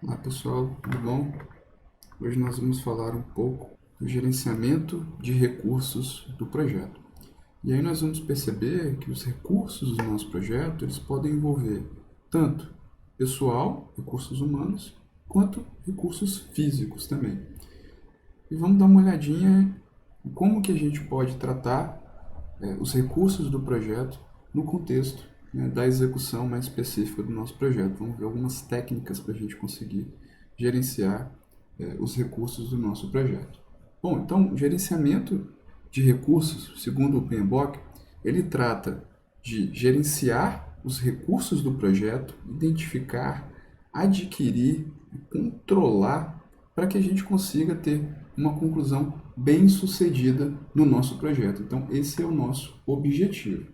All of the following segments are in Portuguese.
Olá pessoal, tudo bom? Hoje nós vamos falar um pouco do gerenciamento de recursos do projeto. E aí nós vamos perceber que os recursos do nosso projeto eles podem envolver tanto pessoal, recursos humanos, quanto recursos físicos também. E vamos dar uma olhadinha em como que a gente pode tratar os recursos do projeto no contexto da execução mais específica do nosso projeto. Vamos ver algumas técnicas para a gente conseguir gerenciar os recursos do nosso projeto. Bom, então, o gerenciamento de recursos, segundo o PMBOK, ele trata de gerenciar os recursos do projeto, identificar, adquirir e controlar para que a gente consiga ter uma conclusão bem sucedida no nosso projeto. Então, esse é o nosso objetivo.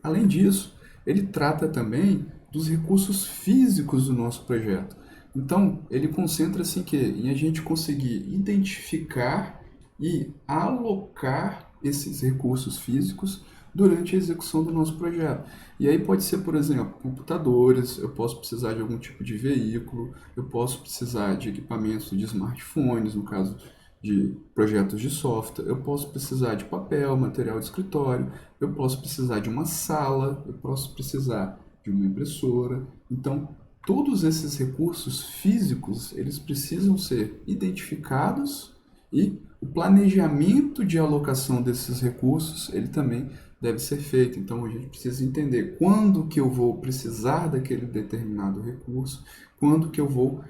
Além disso, ele trata também dos recursos físicos do nosso projeto. Então, ele concentra-se em a gente conseguir identificar e alocar esses recursos físicos durante a execução do nosso projeto. E aí pode ser, por exemplo, computadores, eu posso precisar de algum tipo de veículo, eu posso precisar de equipamentos de smartphones, no caso de projetos de software, eu posso precisar de papel, material de escritório, eu posso precisar de uma sala, eu posso precisar de uma impressora. Então, todos esses recursos físicos, eles precisam ser identificados e o planejamento de alocação desses recursos, ele também deve ser feito. Então, a gente precisa entender quando que eu vou precisar daquele determinado recurso, quando que eu vou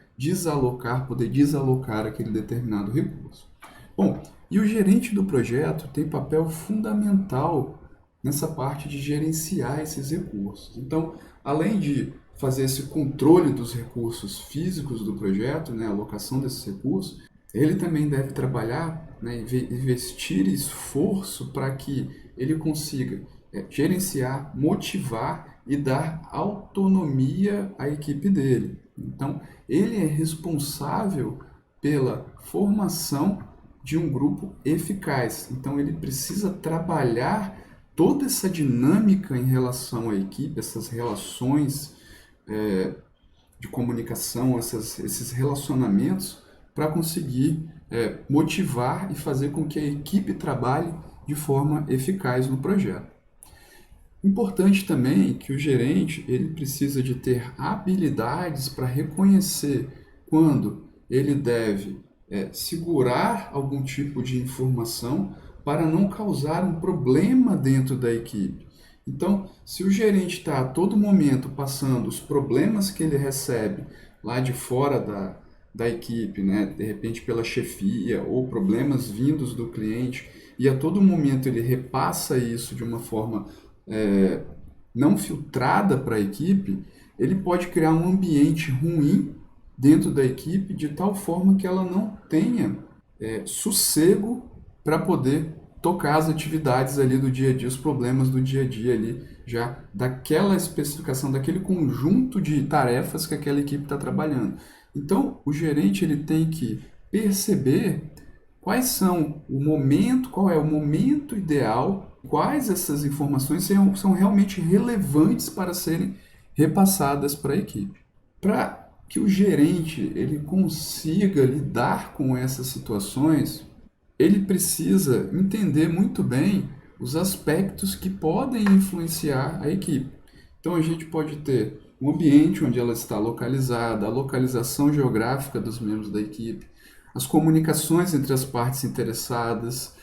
poder desalocar aquele determinado recurso. Bom, e o gerente do projeto tem papel fundamental nessa parte de gerenciar esses recursos. Então, além de fazer esse controle dos recursos físicos do projeto, a alocação desses recursos, ele também deve trabalhar, investir esforço para que ele consiga gerenciar, motivar e dar autonomia à equipe dele. Então, ele é responsável pela formação de um grupo eficaz. Então, ele precisa trabalhar toda essa dinâmica em relação à equipe, essas relações de comunicação, esses relacionamentos, para conseguir motivar e fazer com que a equipe trabalhe de forma eficaz no projeto. Importante também que o gerente ele precisa de ter habilidades para reconhecer quando ele deve segurar algum tipo de informação para não causar um problema dentro da equipe. Então, se o gerente está a todo momento passando os problemas que ele recebe lá de fora da equipe, de repente pela chefia ou problemas vindos do cliente, e a todo momento ele repassa isso de uma forma não filtrada para a equipe, ele pode criar um ambiente ruim dentro da equipe de tal forma que ela não tenha sossego para poder tocar as atividades ali do dia a dia, os problemas do dia a dia ali, já daquela especificação, daquele conjunto de tarefas que aquela equipe está trabalhando. Então, o gerente ele tem que perceber qual é o momento ideal, quais essas informações são realmente relevantes para serem repassadas para a equipe. Para que o gerente ele consiga lidar com essas situações, ele precisa entender muito bem os aspectos que podem influenciar a equipe. Então a gente pode ter o ambiente onde ela está localizada, a localização geográfica dos membros da equipe, as comunicações entre as partes interessadas,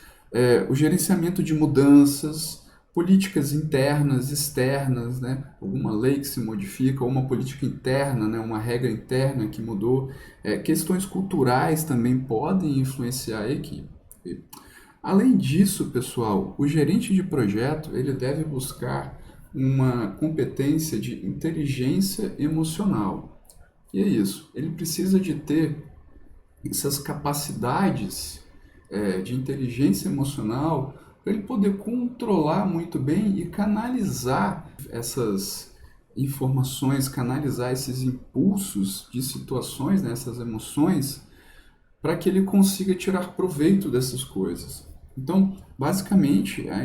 o gerenciamento de mudanças, políticas internas, externas, alguma lei que se modifica, ou uma política interna, uma regra interna que mudou. Questões culturais também podem influenciar a equipe. Além disso, pessoal, o gerente de projeto ele deve buscar uma competência de inteligência emocional. E é isso, ele precisa de ter essas capacidades de inteligência emocional para ele poder controlar muito bem e canalizar essas informações, canalizar esses impulsos de situações, essas emoções, para que ele consiga tirar proveito dessas coisas. Então, basicamente, a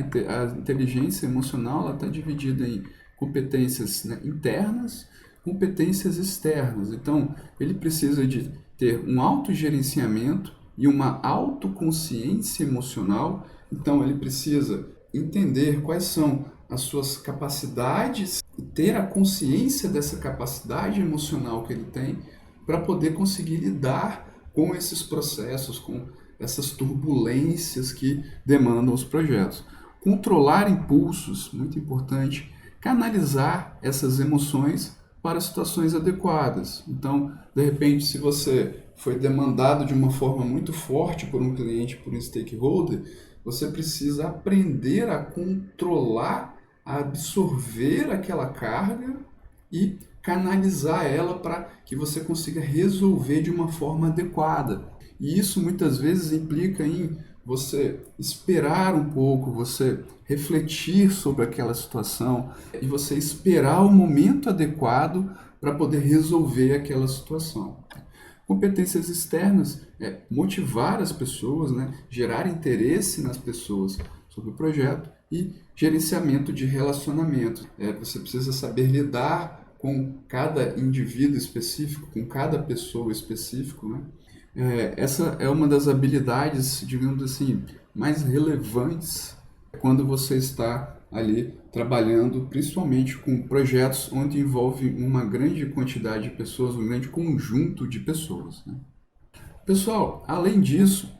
inteligência emocional está dividida em competências internas, competências externas. Então, ele precisa de ter um autogerenciamento e uma autoconsciência emocional. Então, ele precisa entender quais são as suas capacidades e ter a consciência dessa capacidade emocional que ele tem para poder conseguir lidar com esses processos, com essas turbulências que demandam os projetos. Controlar impulsos, muito importante, canalizar essas emoções para situações adequadas. Então, de repente, se você foi demandado de uma forma muito forte por um cliente, por um stakeholder, você precisa aprender a controlar, a absorver aquela carga e canalizar ela para que você consiga resolver de uma forma adequada. E isso muitas vezes implica em você esperar um pouco, você refletir sobre aquela situação e você esperar o momento adequado para poder resolver aquela situação. Competências externas é motivar as pessoas, né? Gerar interesse nas pessoas sobre o projeto e gerenciamento de relacionamento. Você precisa saber lidar com cada indivíduo específico, com cada pessoa específico, né? Essa é uma das habilidades, digamos assim, mais relevantes quando você está ali trabalhando, principalmente com projetos onde envolve uma grande quantidade de pessoas, um grande conjunto de pessoas, né? Pessoal, além disso,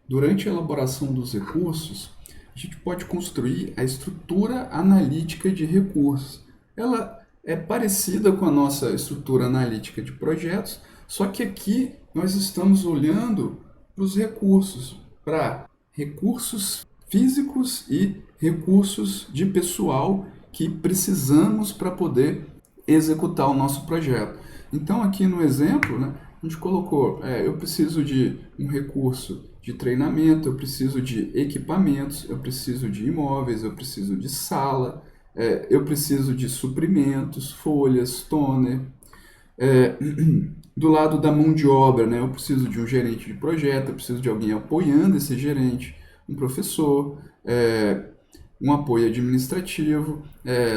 durante a elaboração dos recursos, a gente pode construir a estrutura analítica de recursos. Ela é parecida com a nossa estrutura analítica de projetos, só que aqui nós estamos olhando para os recursos, para recursos físicos e recursos de pessoal que precisamos para poder executar o nosso projeto. Então, aqui no exemplo, né, a gente colocou, eu preciso de um recurso de treinamento, eu preciso de equipamentos, eu preciso de imóveis, eu preciso de sala, eu preciso de suprimentos, folhas, toner. Do lado da mão de obra, né, eu preciso de um gerente de projeto, eu preciso de alguém apoiando esse gerente, um professor, um apoio administrativo.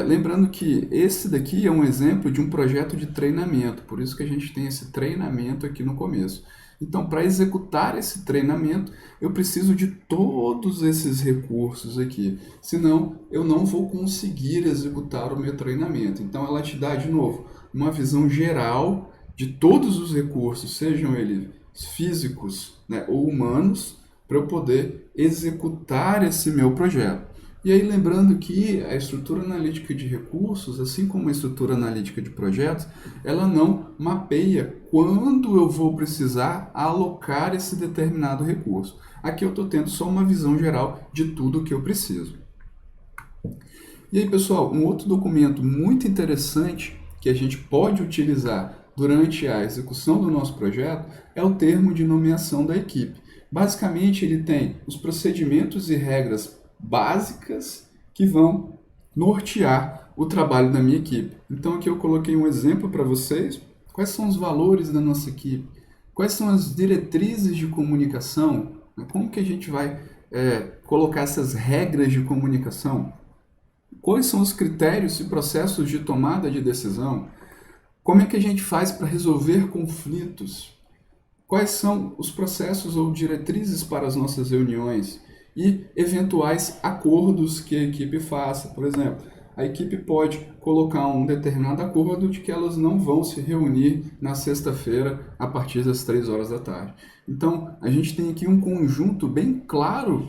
Lembrando que esse daqui é um exemplo de um projeto de treinamento, por isso que a gente tem esse treinamento aqui no começo. Então, para executar esse treinamento, eu preciso de todos esses recursos aqui, senão eu não vou conseguir executar o meu treinamento. Então, ela te dá, de novo, uma visão geral de todos os recursos, sejam eles físicos, né, ou humanos, para eu poder executar esse meu projeto. E aí, lembrando que a estrutura analítica de recursos, assim como a estrutura analítica de projetos, ela não mapeia quando eu vou precisar alocar esse determinado recurso. Aqui eu estou tendo só uma visão geral de tudo que eu preciso. E aí, pessoal, um outro documento muito interessante que a gente pode utilizar durante a execução do nosso projeto é o termo de nomeação da equipe. Basicamente, ele tem os procedimentos e regras básicas que vão nortear o trabalho da minha equipe. Então aqui eu coloquei um exemplo para vocês. Quais são os valores da nossa equipe? Quais são as diretrizes de comunicação? Como que a gente vai colocar essas regras de comunicação? Quais são os critérios e processos de tomada de decisão? Como é que a gente faz para resolver conflitos? Quais são os processos ou diretrizes para as nossas reuniões e eventuais acordos que a equipe faça? Por exemplo, a equipe pode colocar um determinado acordo de que elas não vão se reunir na sexta-feira a partir das 3 horas da tarde. Então, a gente tem aqui um conjunto bem claro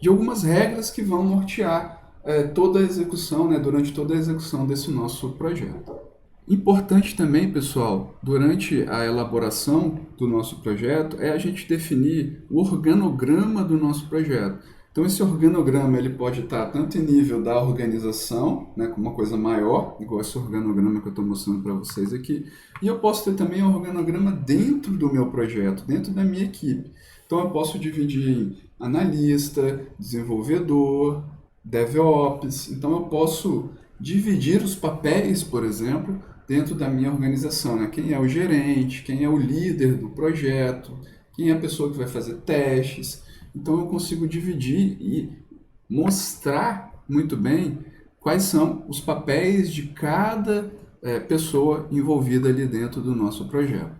de algumas regras que vão nortear toda a execução, né, durante toda a execução desse nosso projeto. Importante também, pessoal, durante a elaboração do nosso projeto, é a gente definir o organograma do nosso projeto. Então, esse organograma ele pode estar tanto em nível da organização, né, como uma coisa maior, igual esse organograma que eu estou mostrando para vocês aqui, e eu posso ter também um organograma dentro do meu projeto, dentro da minha equipe. Então, eu posso dividir em analista, desenvolvedor, DevOps. Então, eu posso dividir os papéis, por exemplo, dentro da minha organização, né? Quem é o gerente, quem é o líder do projeto, quem é a pessoa que vai fazer testes. Então eu consigo dividir e mostrar muito bem quais são os papéis de cada pessoa envolvida ali dentro do nosso projeto.